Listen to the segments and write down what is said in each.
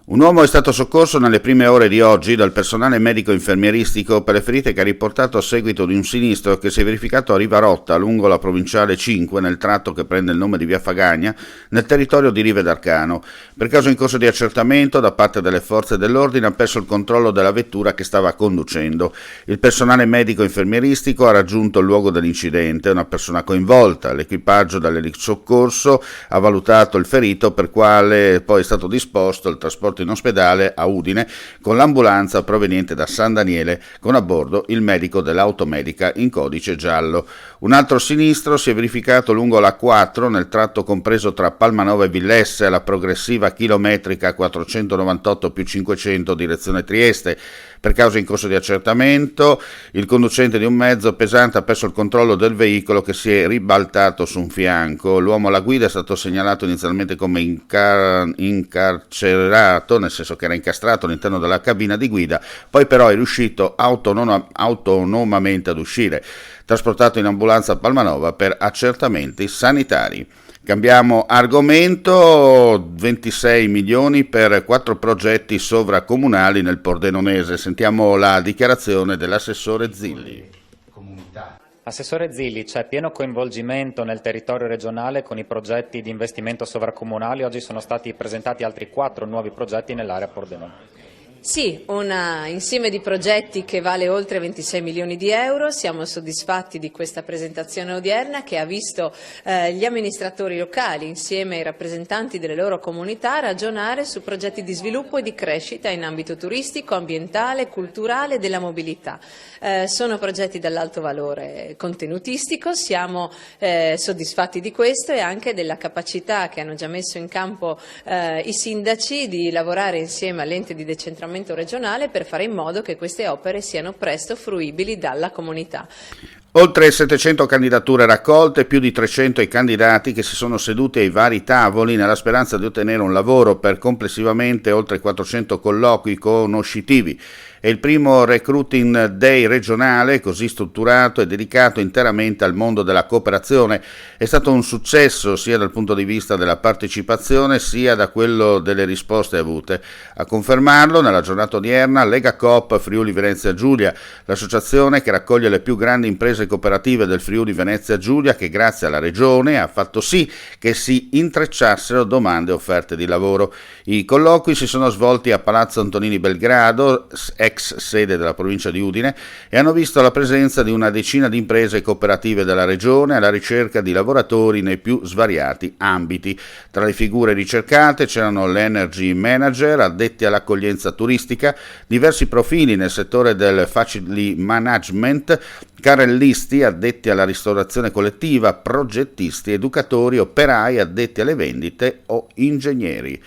Un uomo è stato soccorso nelle prime ore di oggi dal personale medico-infermieristico per le ferite che ha riportato a seguito di un sinistro che si è verificato a Rivarotta, lungo la provinciale 5, nel tratto che prende il nome di Via Fagagna, nel territorio di Rive d'Arcano. Per caso in corso di accertamento da parte delle forze dell'ordine ha perso il controllo della vettura che stava conducendo. Il personale medico-infermieristico ha raggiunto il luogo dell'incidente, una persona coinvolta. L'equipaggio dell'elisoccorso ha valutato il ferito, per quale poi è stato disposto il trasporto in ospedale a Udine con l'ambulanza proveniente da San Daniele con a bordo il medico dell'automedica in codice giallo. Un altro sinistro si è verificato lungo la 4 nel tratto compreso tra Palmanova e Villesse alla progressiva chilometrica 498 più 500 direzione Trieste. Per causa in corso di accertamento, il conducente di un mezzo pesante ha perso il controllo del veicolo che si è ribaltato su un fianco. L'uomo alla guida è stato segnalato inizialmente come incarcerato, nel senso che era incastrato all'interno della cabina di guida, poi però è riuscito autonomamente ad uscire, trasportato in ambulanza a Palmanova per accertamenti sanitari. Cambiamo argomento, 26 milioni per 4 progetti sovracomunali nel Pordenonese. Sentiamo la dichiarazione dell'assessore Zilli. Assessore Zilli, c'è pieno coinvolgimento nel territorio regionale con i progetti di investimento sovracomunali. Oggi sono stati presentati altri 4 nuovi progetti nell'area Pordenone. Sì, un insieme di progetti che vale oltre 26 milioni di euro. Siamo soddisfatti di questa presentazione odierna che ha visto gli amministratori locali insieme ai rappresentanti delle loro comunità ragionare su progetti di sviluppo e di crescita in ambito turistico, ambientale, culturale e della mobilità. Sono progetti dall'alto valore contenutistico, siamo soddisfatti di questo e anche della capacità che hanno già messo in campo i sindaci di lavorare insieme all'ente di decentramento regionale per fare in modo che queste opere siano presto fruibili dalla comunità. Oltre 700 candidature raccolte, più di 300 i candidati che si sono seduti ai vari tavoli nella speranza di ottenere un lavoro per complessivamente oltre 400 colloqui conoscitivi. È il primo recruiting day regionale così strutturato e dedicato interamente al mondo della cooperazione. È stato un successo sia dal punto di vista della partecipazione sia da quello delle risposte avute. A confermarlo nella giornata odierna Lega Coop Friuli Venezia Giulia, l'associazione che raccoglie le più grandi imprese cooperative del Friuli Venezia Giulia, che grazie alla regione ha fatto sì che si intrecciassero domande e offerte di lavoro. I colloqui si sono svolti a Palazzo Antonini Belgrado, ex sede della provincia di Udine, e hanno visto la presenza di una decina di imprese cooperative della regione alla ricerca di lavoratori nei più svariati ambiti. Tra le figure ricercate c'erano l'energy manager, addetti all'accoglienza turistica, diversi profili nel settore del facility management, carrellisti addetti alla ristorazione collettiva, progettisti, educatori, operai addetti alle vendite o ingegneri.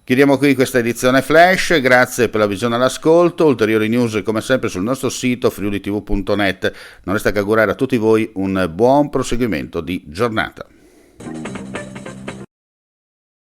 Chiudiamo qui questa edizione flash, grazie per la visione all'ascolto, ulteriori news come sempre sul nostro sito friulitv.net. Non resta che augurare a tutti voi un buon proseguimento di giornata.